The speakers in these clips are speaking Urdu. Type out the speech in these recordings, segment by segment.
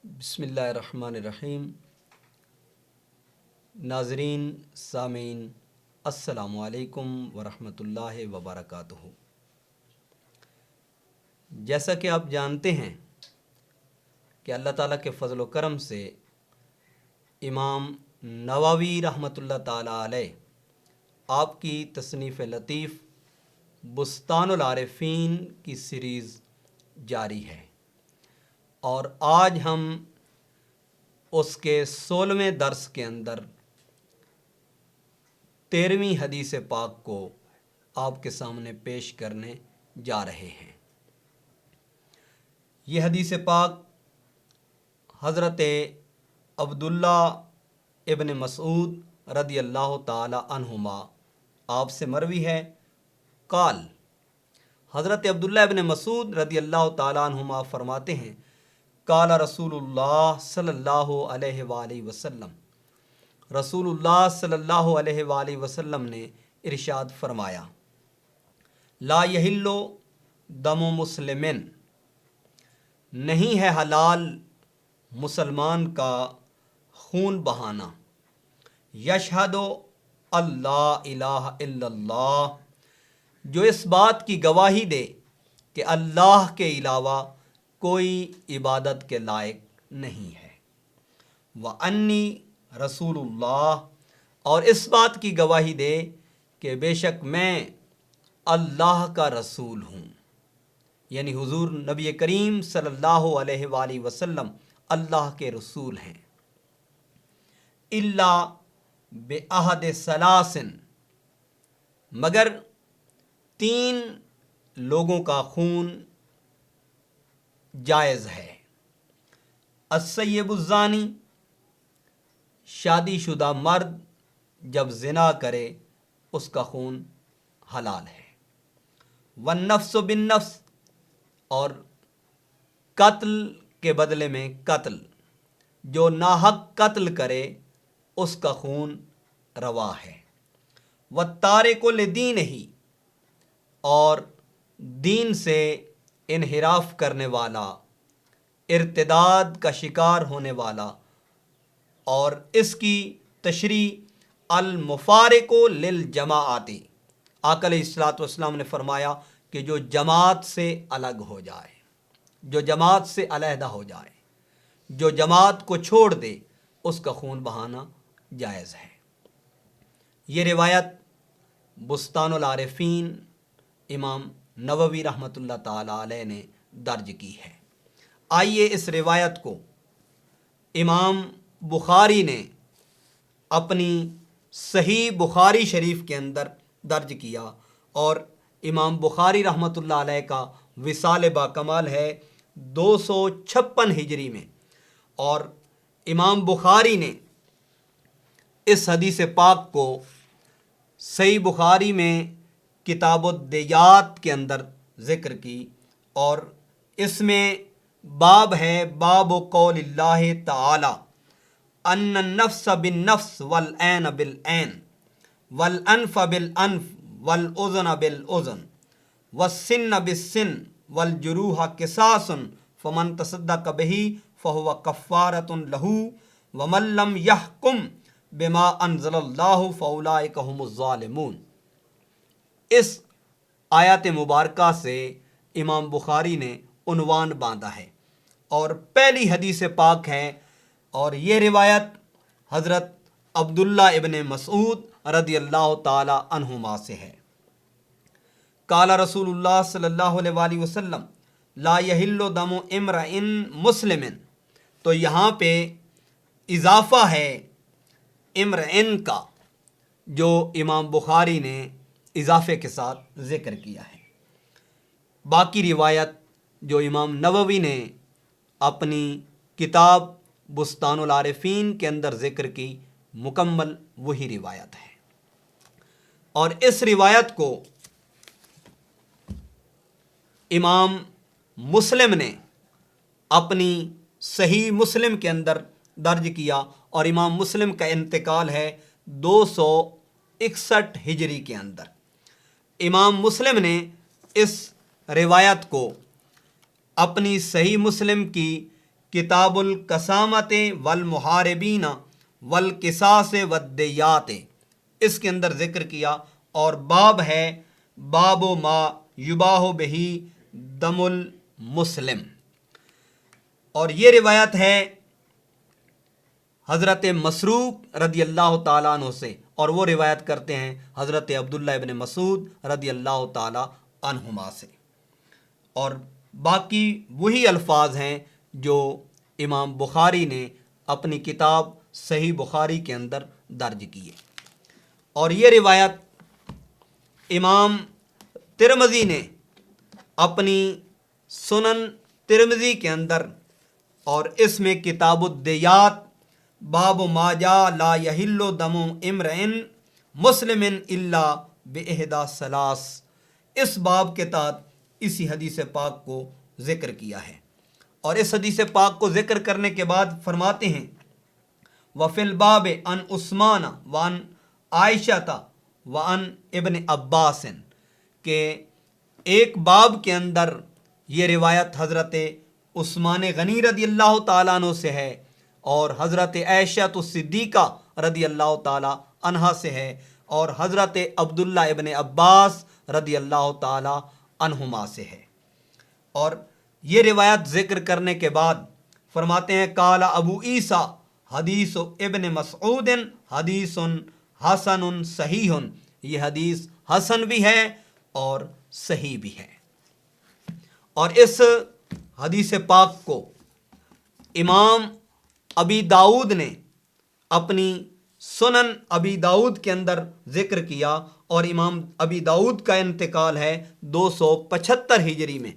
بسم اللہ الرحمن الرحیم۔ ناظرین سامعین السلام علیکم ورحمۃ اللہ وبرکاتہ۔ جیسا کہ آپ جانتے ہیں کہ اللہ تعالیٰ کے فضل و کرم سے امام نووی رحمۃ اللہ تعالیٰ علیہ آپ کی تصنیف لطیف بستان العارفین کی سیریز جاری ہے، اور آج ہم اس کے 16ویں درس کے اندر 13ویں حدیث پاک کو آپ کے سامنے پیش کرنے جا رہے ہیں۔ یہ حدیث پاک حضرت عبداللہ ابن مسعود رضی اللہ تعالی عنہما آپ سے مروی ہے۔ قال، حضرت عبداللہ ابن مسعود رضی اللہ تعالی عنہما فرماتے ہیں، قال رسول اللہ صلی اللہ علیہ وآلہ وسلم، رسول اللہ صلی اللہ علیہ وآلہ وسلم نے ارشاد فرمایا، لا یحل دم مسلمن، نہیں ہے حلال مسلمان کا خون بہانا، یشہد اللہ الہ الا اللہ، جو اس بات کی گواہی دے کہ اللہ کے علاوہ کوئی عبادت کے لائق نہیں ہے، وَأَنِّي رسول اللہ، اور اس بات کی گواہی دے کہ بے شک میں اللہ کا رسول ہوں، یعنی حضور نبی کریم صلی اللہ علیہ وآلہ وسلم اللہ کے رسول ہیں۔ الا بعہد ثلاث، مگر 3 لوگوں کا خون جائز ہے۔ السیب الزانی، شادی شدہ مرد جب زنا کرے اس کا خون حلال ہے۔ والنفس بالنفس، اور قتل کے بدلے میں قتل، جو ناحق قتل کرے اس کا خون روا ہے۔ والتارک لدینہ، اور دین سے انحراف کرنے والا، ارتداد کا شکار ہونے والا، اور اس کی تشریح المفارق للجماعت، آقا علیہ الصلوۃ والسلام نے فرمایا کہ جو جماعت سے الگ ہو جائے، جو جماعت سے علیحدہ ہو جائے، جو جماعت کو چھوڑ دے، اس کا خون بہانا جائز ہے۔ یہ روایت بستان العارفین امام نووی رحمۃ اللہ تعالی علیہ نے درج کی ہے۔ آئیے اس روایت کو امام بخاری نے اپنی صحیح بخاری شریف کے اندر درج کیا، اور امام بخاری رحمۃ اللہ علیہ کا وصال با کمال ہے 256 ہجری میں، اور امام بخاری نے اس حدیث پاک کو صحیح بخاری میں کتاب الدیات کے اندر ذکر کی، اور اس میں باب ہے باب قول اللہ تعالی ان النفس بالنفس والعین بالعین والانف بالانف والاذن بالاذن والسن بالسن والجروح قصاص فمن تصدق به فهو کفارۃ له ومن لم يحکم بما انزل اللہ فاولئک هم الظالمون۔ اس آیات مبارکہ سے امام بخاری نے عنوان باندھا ہے، اور پہلی حدیث پاک ہے، اور یہ روایت حضرت عبداللہ ابن مسعود رضی اللہ تعالی عنہما سے ہے۔ قال رسول اللہ صلی اللہ علیہ وآلہ وسلم، لا یحل دم امرئ مسلم، تو یہاں پہ اضافہ ہے امرئن کا، جو امام بخاری نے اضافے کے ساتھ ذکر کیا ہے۔ باقی روایت جو امام نووی نے اپنی کتاب بستان العارفین کے اندر ذکر کی، مکمل وہی روایت ہے، اور اس روایت کو امام مسلم نے اپنی صحیح مسلم کے اندر درج کیا، اور امام مسلم کا انتقال ہے 261 ہجری کے اندر۔ امام مسلم نے اس روایت کو اپنی صحیح مسلم کی کتاب القسامت والمحاربین والقصاص والدیات، اس کے اندر ذکر کیا، اور باب ہے باب ما یباح بہی دم المسلم، اور یہ روایت ہے حضرت مسروق رضی اللہ تعالیٰ عنہ سے، اور وہ روایت کرتے ہیں حضرت عبداللہ ابن مسعود رضی اللہ تعالیٰ عنہما سے، اور باقی وہی الفاظ ہیں جو امام بخاری نے اپنی کتاب صحیح بخاری کے اندر درج کیے۔ اور یہ روایت امام ترمذی نے اپنی سنن ترمذی کے اندر، اور اس میں کتاب الدیات باب ما جاء لا یحل دم امرئ مسلم الا باحدی ثلاث، اس باب کے تحت اسی حدیث پاک کو ذکر کیا ہے۔ اور اس حدیث پاک کو ذکر کرنے کے بعد فرماتے ہیں وفی الباب عن عثمان وعن عائشہ وعن ابن عباس، کہ ایک باب کے اندر یہ روایت حضرت عثمان غنی رضی اللہ تعالیٰ عنہ سے ہے، اور حضرت عائشہ الصدیقہ رضی اللہ تعالیٰ عنہا سے ہے، اور حضرت عبداللہ ابن عباس رضی اللہ تعالیٰ عنہما سے ہے۔ اور یہ روایت ذکر کرنے کے بعد فرماتے ہیں قال ابو عیسیٰ حدیث ابن مسعود حدیث حسن صحیح، یہ حدیث حسن بھی ہے اور صحیح بھی ہے۔ اور اس حدیث پاک کو امام ابی داؤد نے اپنی سنن ابی داؤد کے اندر ذکر کیا، اور امام ابی داؤد کا انتقال ہے 275 ہجری میں،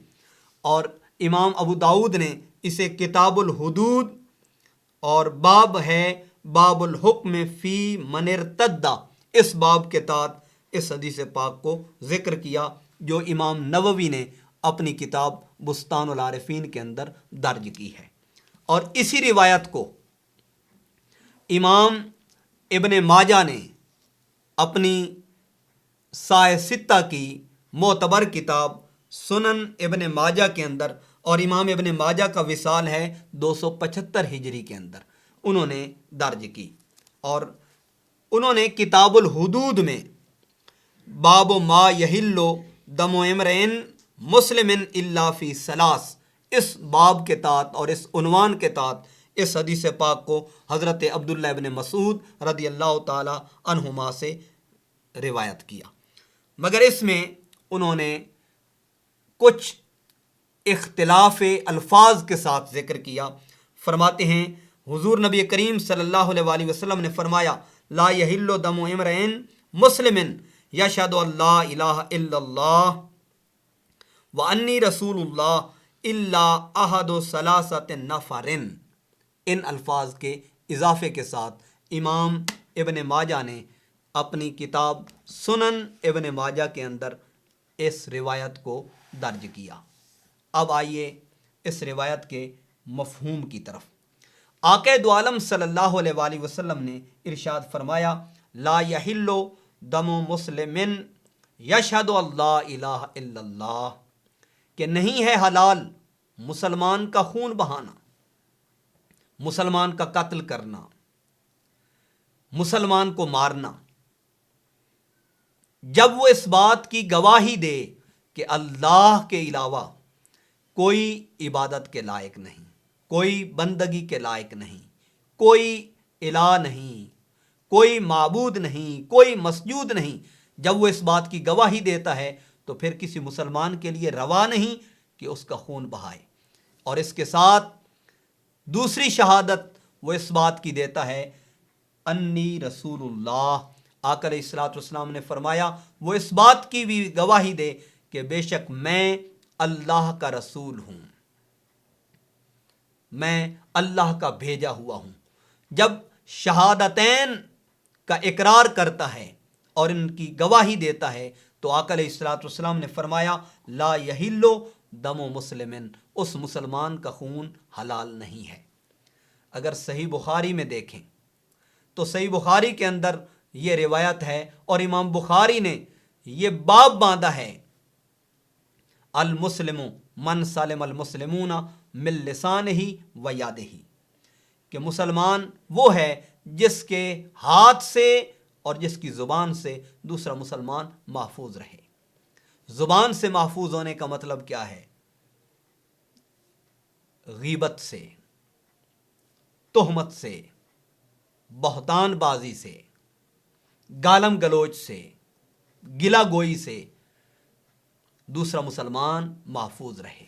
اور امام ابو داؤد نے اسے کتاب الحدود، اور باب ہے باب الحکم فی من ارتد، اس باب کے تحت اس حدیث پاک کو ذکر کیا جو امام نووی نے اپنی کتاب بستان العارفین کے اندر درج کی ہے۔ اور اسی روایت کو امام ابن ماجہ نے اپنی سائے ستہ کی معتبر کتاب سنن ابن ماجہ کے اندر، اور امام ابن ماجہ کا وصال ہے 275 ہجری کے اندر، انہوں نے درج کی، اور انہوں نے کتاب الحدود میں باب ما یحل دم امرئ مسلم الا فی ثلاث، اس باب کے تحت اور اس عنوان کے تحت اس حدیث پاک کو حضرت عبداللہ ابن مسعود رضی اللہ تعالی عنہما سے روایت کیا، مگر اس میں انہوں نے کچھ اختلاف الفاظ کے ساتھ ذکر کیا۔ فرماتے ہیں حضور نبی کریم صلی اللہ علیہ وآلہ وسلم نے فرمایا لا یحل دم امرئ مسلم یشہد ان لا الہ الا اللہ وانی رسول اللہ الا احد ثلاثۃ نفر، ان الفاظ کے اضافے کے ساتھ امام ابن ماجہ نے اپنی کتاب سنن ابن ماجہ کے اندر اس روایت کو درج کیا۔ اب آئیے اس روایت کے مفہوم کی طرف۔ آقا دو عالم صلی اللہ علیہ وآلہ وسلم نے ارشاد فرمایا لا یحل دم مسلم یشہد ان لا الہ الا اللہ، کہ نہیں ہے حلال مسلمان کا خون بہانا، مسلمان کا قتل کرنا، مسلمان کو مارنا، جب وہ اس بات کی گواہی دے کہ اللہ کے علاوہ کوئی عبادت کے لائق نہیں، کوئی بندگی کے لائق نہیں، کوئی الہ نہیں، کوئی معبود نہیں، کوئی مسجود نہیں، جب وہ اس بات کی گواہی دیتا ہے تو پھر کسی مسلمان کے لیے روا نہیں کہ اس کا خون بہائے، اور اس کے ساتھ دوسری شہادت وہ اس بات کی دیتا ہے انی رسول اللہ، آقا علیہ الصلوۃ والسلام نے فرمایا وہ اس بات کی بھی گواہی دے کہ بے شک میں اللہ کا رسول ہوں، میں اللہ کا بھیجا ہوا ہوں۔ جب شہادتین کا اقرار کرتا ہے اور ان کی گواہی دیتا ہے تو آقا علیہ الصلوۃ والسلام نے فرمایا لا یحل دم مسلم، اس مسلمان کا خون حلال نہیں ہے۔ اگر صحیح بخاری میں دیکھیں تو صحیح بخاری کے اندر یہ روایت ہے، اور امام بخاری نے یہ باب باندھا ہے المسلم من سلم المسلمون من لسانہ و یادہ، کہ مسلمان وہ ہے جس کے ہاتھ سے اور جس کی زبان سے دوسرا مسلمان محفوظ رہے۔ زبان سے محفوظ ہونے کا مطلب کیا ہے؟ غیبت سے، تہمت سے، بہتان بازی سے، گالم گلوچ سے، گلا گوئی سے دوسرا مسلمان محفوظ رہے،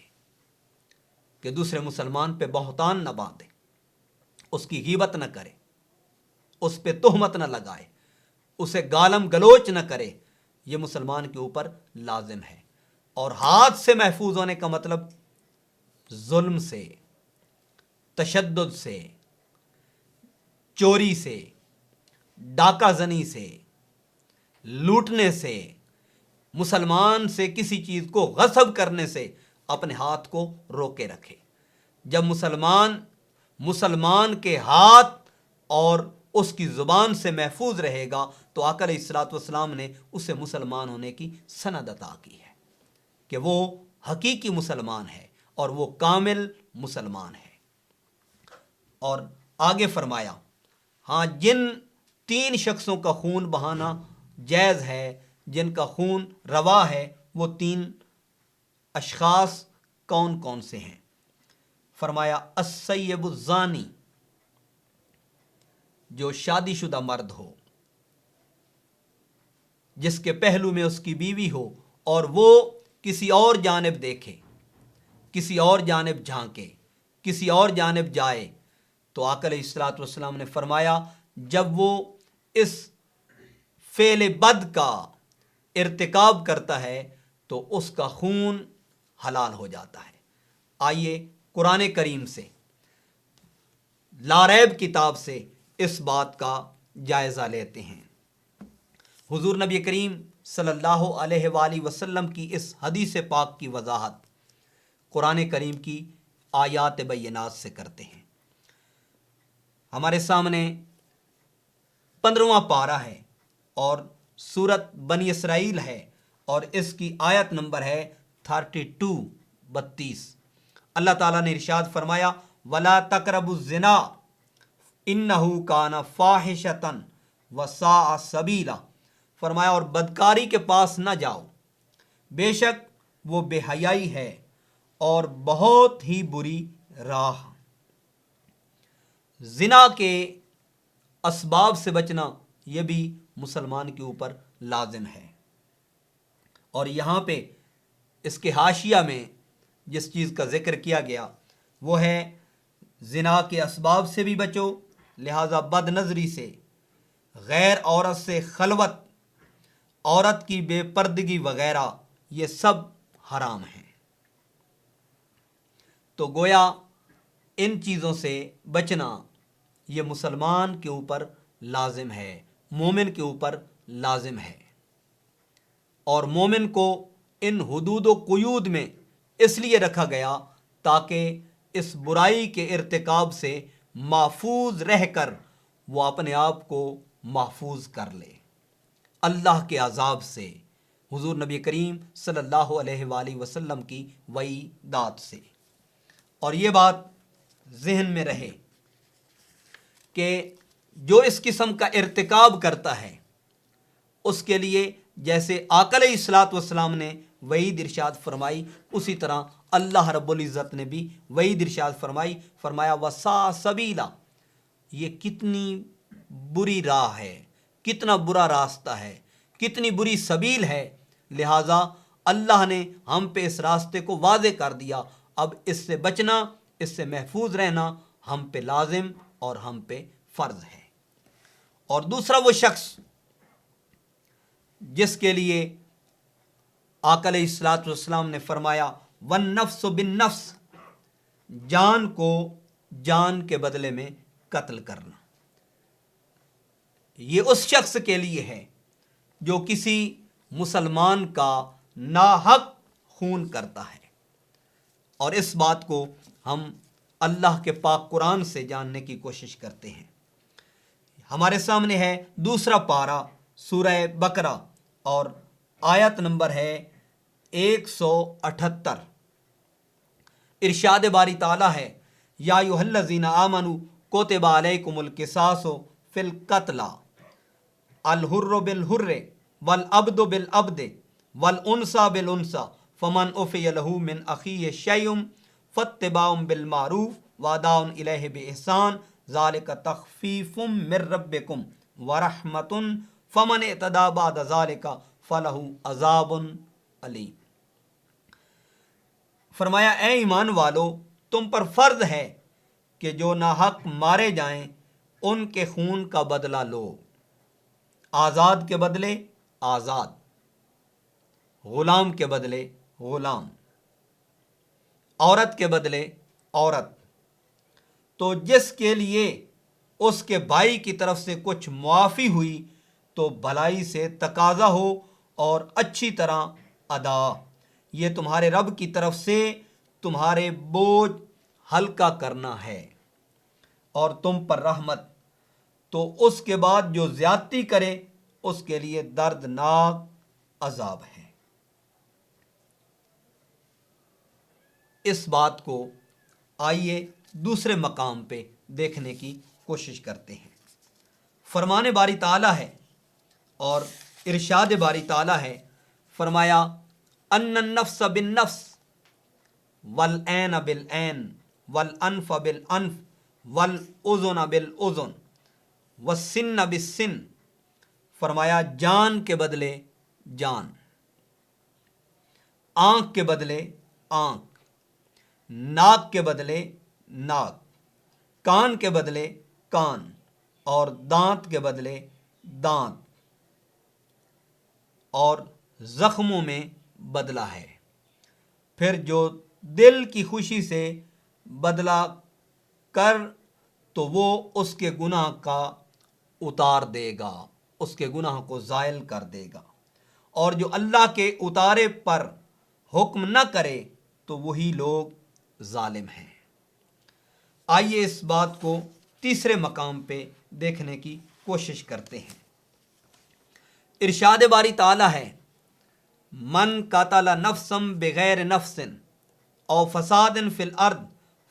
کہ دوسرے مسلمان پہ بہتان نہ باندھے، اس کی غیبت نہ کرے، اس پہ تہمت نہ لگائے، اسے گالم گلوچ نہ کرے، یہ مسلمان کے اوپر لازم ہے۔ اور ہاتھ سے محفوظ ہونے کا مطلب ظلم سے، تشدد سے، چوری سے، ڈاکہ زنی سے، لوٹنے سے، مسلمان سے کسی چیز کو غصب کرنے سے اپنے ہاتھ کو روکے رکھے۔ جب مسلمان کے ہاتھ اور اس کی زبان سے محفوظ رہے گا تو آقا علیہ الصلوۃ والسلام نے اسے مسلمان ہونے کی سند عطا کی ہے، کہ وہ حقیقی مسلمان ہے اور وہ کامل مسلمان ہے۔ اور آگے فرمایا، ہاں جن 3 شخصوں کا خون بہانا جائز ہے، جن کا خون روا ہے، وہ 3 اشخاص کون کون سے ہیں؟ فرمایا السیب الزانی، جو شادی شدہ مرد ہو، جس کے پہلو میں اس کی بیوی ہو اور وہ کسی اور جانب دیکھے، کسی اور جانب جھانکے، کسی اور جانب جائے، تو آقا علیہ الصلوۃ والسلام نے فرمایا جب وہ اس فعل بد کا ارتکاب کرتا ہے تو اس کا خون حلال ہو جاتا ہے۔ آئیے قرآن کریم سے، لاریب کتاب سے اس بات کا جائزہ لیتے ہیں۔ حضور نبی کریم صلی اللہ علیہ وآلہ وسلم کی اس حدیث پاک کی وضاحت قرآن کریم کی آیات بینات سے کرتے ہیں۔ ہمارے سامنے 15واں پارہ ہے اور سورت بنی اسرائیل ہے اور اس کی آیت نمبر ہے 32۔ اللہ تعالیٰ نے ارشاد فرمایا وَلَا تَقْرَبُوا الزِّنَا إِنَّهُ كَانَ فَاحِشَةً وَسَاءَ سَبِيلًا، فرمایا اور بدکاری کے پاس نہ جاؤ، بے شک وہ بے حیائی ہے اور بہت ہی بری راہ۔ زنا کے اسباب سے بچنا یہ بھی مسلمان کے اوپر لازم ہے۔ اور یہاں پہ اس کے حاشیہ میں جس چیز کا ذکر کیا گیا وہ ہے زنا کے اسباب سے بھی بچو، لہذا بد نظری سے، غیر عورت سے خلوت، عورت کی بے پردگی وغیرہ، یہ سب حرام ہیں۔ تو گویا ان چیزوں سے بچنا یہ مسلمان کے اوپر لازم ہے، مومن کے اوپر لازم ہے۔ اور مومن کو ان حدود و قیود میں اس لیے رکھا گیا تاکہ اس برائی کے ارتکاب سے محفوظ رہ کر وہ اپنے آپ کو محفوظ کر لے اللہ کے عذاب سے، حضور نبی کریم صلی اللہ علیہ وآلہ وسلم کی وعیدات سے۔ اور یہ بات ذہن میں رہے کہ جو اس قسم کا ارتکاب کرتا ہے اس کے لیے جیسے آقا علیہ الصلوۃ والسلام نے وعید ارشاد فرمائی، اسی طرح اللہ رب العزت نے بھی وعید ارشاد فرمائی، فرمایا وَسَاءَ سَبِيلًا، یہ کتنی بری راہ ہے، کتنا برا راستہ ہے، کتنی بری سبیل ہے، لہٰذا اللہ نے ہم پہ اس راستے کو واضح کر دیا۔ اب اس سے بچنا، اس سے محفوظ رہنا ہم پہ لازم اور ہم پہ فرض ہے۔ اور دوسرا وہ شخص جس کے لیے آقا علیہ الصلوۃ والسلام نے فرمایا وَالنَّفْسُ بِالنَّفْسِ، جان کو جان کے بدلے میں قتل کرنا، یہ اس شخص کے لیے ہے جو کسی مسلمان کا ناحق خون کرتا ہے۔ اور اس بات کو ہم اللہ کے پاک قرآن سے جاننے کی کوشش کرتے ہیں۔ ہمارے سامنے ہے 2 پارہ سورہ بقرہ اور آیت نمبر ہے 178۔ ارشاد باری تعالیٰ ہے یا ایھا الذین آمنوا کتب علیکم القصاص فی القتلی الحر بالحر والعبد بالعبد والانثى بالانثى فمن عفی لہ من اخیہ شیء فاتباع بالمعروف واداء الیہ باحسان ذلک تخفیف من ربکم ورحمۃ فمن اعتدی بعد ذلک فلہ عذاب علیم۔ فرمایا اے ایمان والو، تم پر فرض ہے کہ جو ناحق مارے جائیں ان کے خون کا بدلہ لو، آزاد کے بدلے آزاد، غلام کے بدلے غلام، عورت کے بدلے عورت۔ تو جس کے لیے اس کے بھائی کی طرف سے کچھ معافی ہوئی تو بھلائی سے تقاضا ہو اور اچھی طرح ادا، یہ تمہارے رب کی طرف سے تمہارے بوجھ ہلکا کرنا ہے اور تم پر رحمت۔ تو اس کے بعد جو زیادتی کرے اس کے لیے دردناک عذاب ہے۔ اس بات کو آئیے دوسرے مقام پہ دیکھنے کی کوشش کرتے ہیں۔ فرمان باری تعالیٰ ہے اور ارشاد باری تعالیٰ ہے، فرمایا ان النفس بالنفس والعین بالعین والانف بالانف والاذن بالاذن والسن بالسن، فرمایا جان کے بدلے جان، آنکھ کے بدلے آنکھ، ناک کے بدلے ناک، کان کے بدلے کان، اور دانت کے بدلے دانت، اور زخموں میں بدلہ ہے۔ پھر جو دل کی خوشی سے بدلہ کر تو وہ اس کے گناہ کا اتار دے گا، اس کے گناہ کو زائل کر دے گا، اور جو اللہ کے اتارے پر حکم نہ کرے تو وہی لوگ ظالم ہیں۔ آئیے اس بات کو تیسرے مقام پہ دیکھنے کی کوشش کرتے ہیں۔ ارشاد باری تعالیٰ ہے، من قتل نفسا بغیر نفس او فساد فی الارض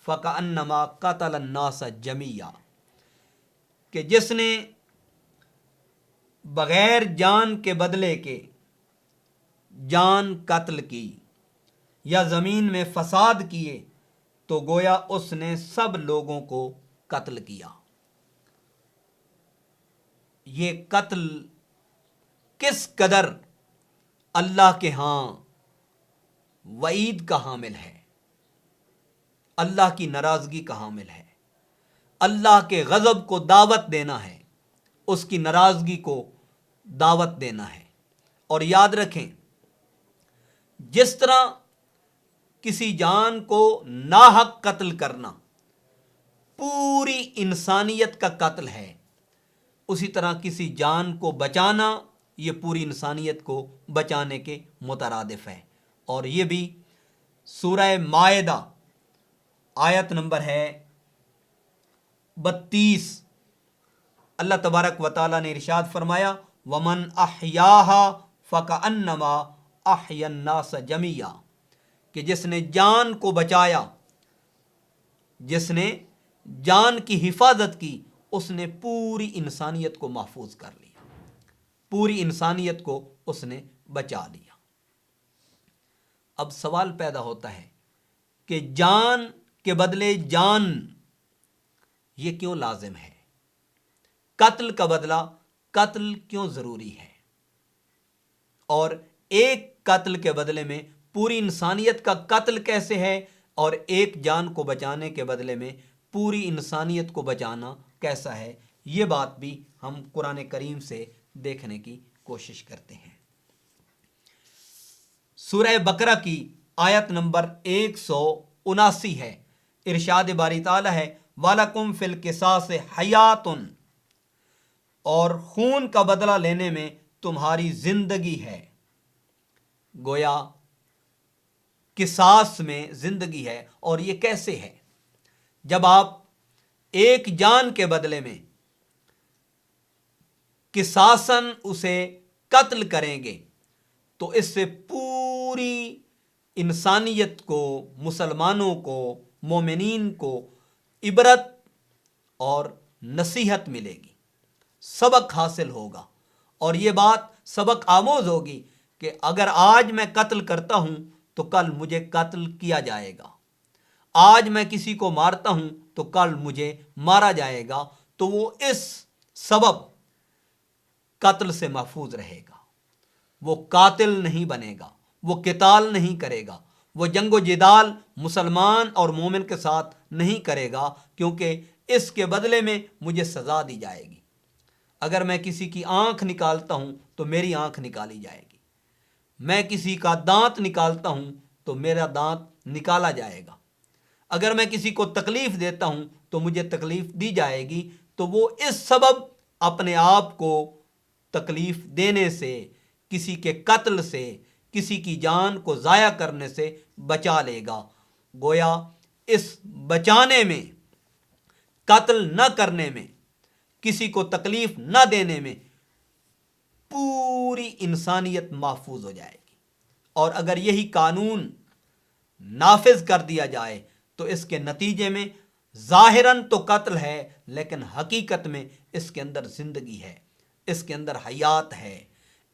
فکأنما قتل الناس جمیعا، کہ جس نے بغیر جان کے بدلے کے جان قتل کی یا زمین میں فساد کیے تو گویا اس نے سب لوگوں کو قتل کیا۔ یہ قتل کس قدر اللہ کے ہاں وعید کا حامل ہے، اللہ کی ناراضگی کا حامل ہے، اللہ کے غضب کو دعوت دینا ہے، اس کی ناراضگی کو دعوت دینا ہے۔ اور یاد رکھیں، جس طرح کسی جان کو ناحق قتل کرنا پوری انسانیت کا قتل ہے، اسی طرح کسی جان کو بچانا یہ پوری انسانیت کو بچانے کے مترادف ہے۔ اور یہ بھی سورہ مائدہ آیت نمبر ہے 32، اللہ تبارک و تعالیٰ نے ارشاد فرمایا وَمَنْ أَحْيَاهَا فَكَأَنَّمَا أَحْيَا النَّاسَ جَمِيعًا، کہ جس نے جان کو بچایا، جس نے جان کی حفاظت کی، اس نے پوری انسانیت کو محفوظ کر لیا، پوری انسانیت کو اس نے بچا لیا۔ اب سوال پیدا ہوتا ہے کہ جان کے بدلے جان یہ کیوں لازم ہے؟ قتل کا بدلہ قتل کیوں ضروری ہے؟ اور ایک قتل کے بدلے میں پوری انسانیت کا قتل کیسے ہے، اور ایک جان کو بچانے کے بدلے میں پوری انسانیت کو بچانا کیسا ہے؟ یہ بات بھی ہم قرآن کریم سے دیکھنے کی کوشش کرتے ہیں۔ سورہ بقرہ کی آیت نمبر 179 ہے، ارشاد باری تعالیٰ ہے وَلَكُمْ فِي الْقِصَاصِ حَيَاتٌ، اور خون کا بدلہ لینے میں تمہاری زندگی ہے۔ گویا قصاص میں زندگی ہے، اور یہ کیسے ہے؟ جب آپ ایک جان کے بدلے میں قصاصاً اسے قتل کریں گے تو اس سے پوری انسانیت کو، مسلمانوں کو، مومنین کو عبرت اور نصیحت ملے گی، سبق حاصل ہوگا، اور یہ بات سبق آموز ہوگی کہ اگر آج میں قتل کرتا ہوں تو کل مجھے قتل کیا جائے گا، آج میں کسی کو مارتا ہوں تو کل مجھے مارا جائے گا، تو وہ اس سبب قتل سے محفوظ رہے گا، وہ قاتل نہیں بنے گا، وہ قتال نہیں کرے گا، وہ جنگ و جدال مسلمان اور مومن کے ساتھ نہیں کرے گا، کیونکہ اس کے بدلے میں مجھے سزا دی جائے گی۔ اگر میں کسی کی آنکھ نکالتا ہوں تو میری آنکھ نکالی جائے گی، میں کسی کا دانت نکالتا ہوں تو میرا دانت نکالا جائے گا، اگر میں کسی کو تکلیف دیتا ہوں تو مجھے تکلیف دی جائے گی، تو وہ اس سبب اپنے آپ کو تکلیف دینے سے، کسی کے قتل سے، کسی کی جان کو ضائع کرنے سے بچا لے گا۔ گویا اس بچانے میں، قتل نہ کرنے میں، کسی کو تکلیف نہ دینے میں پوری انسانیت محفوظ ہو جائے گی، اور اگر یہی قانون نافذ کر دیا جائے تو اس کے نتیجے میں ظاہراً تو قتل ہے، لیکن حقیقت میں اس کے اندر زندگی ہے، اس کے اندر حیات ہے،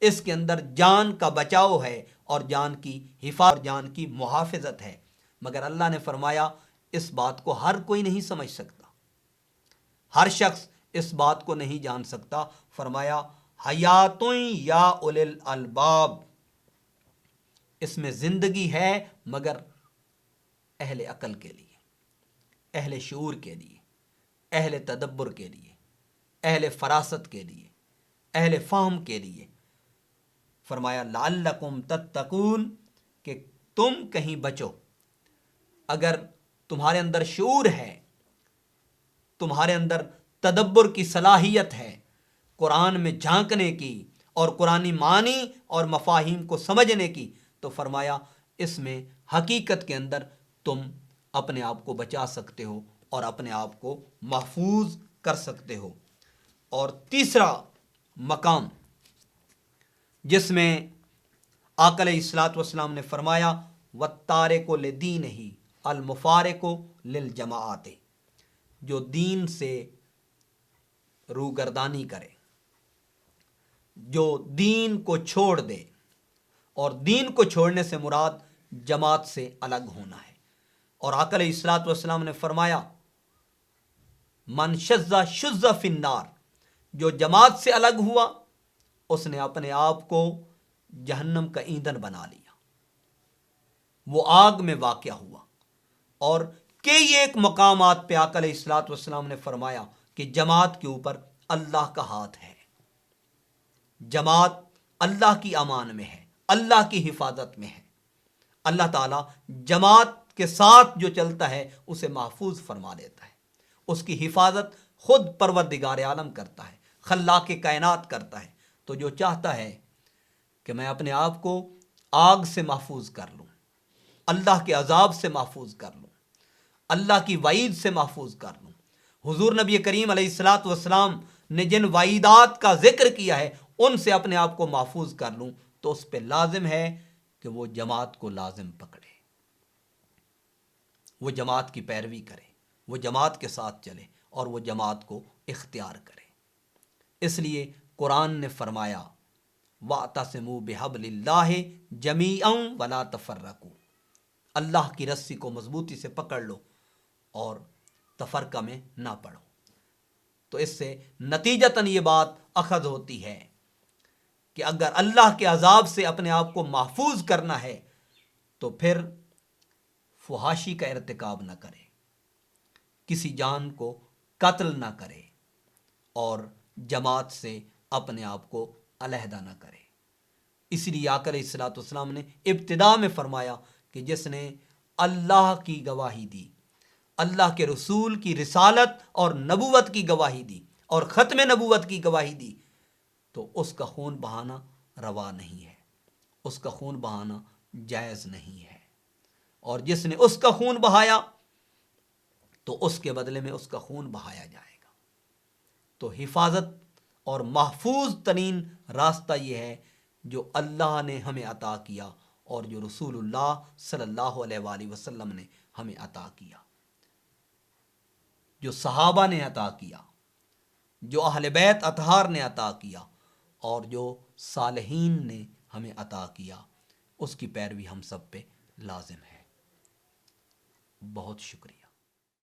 اس کے اندر جان کا بچاؤ ہے، اور جان کی حفاظت، جان کی محافظت ہے۔ مگر اللہ نے فرمایا اس بات کو ہر کوئی نہیں سمجھ سکتا، ہر شخص اس بات کو نہیں جان سکتا۔ فرمایا حیاتوں یا اولل الالباب، اس میں زندگی ہے مگر اہل عقل کے لیے، اہل شعور کے لیے، اہل تدبر کے لیے، اہل فراست کے لیے، اہل فہم کے لیے۔ فرمایا لعلکم تتقون، کہ تم کہیں بچو، اگر تمہارے اندر شعور ہے، تمہارے اندر تدبر کی صلاحیت ہے، قرآن میں جھانکنے کی اور قرآنی معنی اور مفاہیم کو سمجھنے کی، تو فرمایا اس میں حقیقت کے اندر تم اپنے آپ کو بچا سکتے ہو اور اپنے آپ کو محفوظ کر سکتے ہو۔ اور تیسرا مقام جس میں آقا علیہ الصلوۃ والسلام نے فرمایا وَالتَّارِكُ لِدِينِهِ الْمُفَارِقُ لِلْجَمَاعَاتِ، جو دین سے روگردانی کرے، جو دین کو چھوڑ دے، اور دین کو چھوڑنے سے مراد جماعت سے الگ ہونا ہے۔ اور آقا علیہ الصلوۃ والسلام نے فرمایا من شذ شذ فی النار، جو جماعت سے الگ ہوا اس نے اپنے آپ کو جہنم کا ایندھن بنا لیا، وہ آگ میں واقع ہوا۔ اور کئی ایک مقامات پہ آقا علیہ الصلوۃ والسلام نے فرمایا کہ جماعت کے اوپر اللہ کا ہاتھ ہے، جماعت اللہ کی امان میں ہے، اللہ کی حفاظت میں ہے، اللہ تعالیٰ جماعت کے ساتھ جو چلتا ہے اسے محفوظ فرما دیتا ہے، اس کی حفاظت خود پروردگار عالم کرتا ہے، خلاق کائنات کرتا ہے۔ تو جو چاہتا ہے کہ میں اپنے آپ کو آگ سے محفوظ کر لوں، اللہ کے عذاب سے محفوظ کر لوں، اللہ کی وعید سے محفوظ کر لوں، حضور نبی کریم علیہ الصلوۃ والسلام نے جن وعیدات کا ذکر کیا ہے ان سے اپنے آپ کو محفوظ کر لوں، تو اس پہ لازم ہے کہ وہ جماعت کو لازم پکڑے، وہ جماعت کی پیروی کرے، وہ جماعت کے ساتھ چلے اور وہ جماعت کو اختیار کرے۔ اس لیے قرآن نے فرمایا وَاعْتَصِمُوا بِحَبْلِ اللَّهِ جَمِيعًا وَلَا تَفَرَّقُوا، اللہ کی رسی کو مضبوطی سے پکڑ لو اور تفرقہ میں نہ پڑو۔ تو اس سے نتیجتاً یہ بات اخذ ہوتی ہے کہ اگر اللہ کے عذاب سے اپنے آپ کو محفوظ کرنا ہے تو پھر فحاشی کا ارتکاب نہ کرے، کسی جان کو قتل نہ کرے، اور جماعت سے اپنے آپ کو علیحدہ نہ کرے۔ اس لیے آقا علیہ الصلوۃ والسلام نے ابتدا میں فرمایا کہ جس نے اللہ کی گواہی دی، اللہ کے رسول کی رسالت اور نبوت کی گواہی دی اور ختم نبوت کی گواہی دی، تو اس کا خون بہانا روا نہیں ہے، اس کا خون بہانا جائز نہیں ہے، اور جس نے اس کا خون بہایا تو اس کے بدلے میں اس کا خون بہایا جائے گا۔ تو حفاظت اور محفوظ ترین راستہ یہ ہے جو اللہ نے ہمیں عطا کیا، اور جو رسول اللہ صلی اللہ علیہ وآلہ وسلم نے ہمیں عطا کیا، جو صحابہ نے عطا کیا، جو اہل بیت اطہار نے عطا کیا، اور جو صالحین نے ہمیں عطا کیا، اس کی پیروی ہم سب پہ لازم ہے۔ بہت شکریہ۔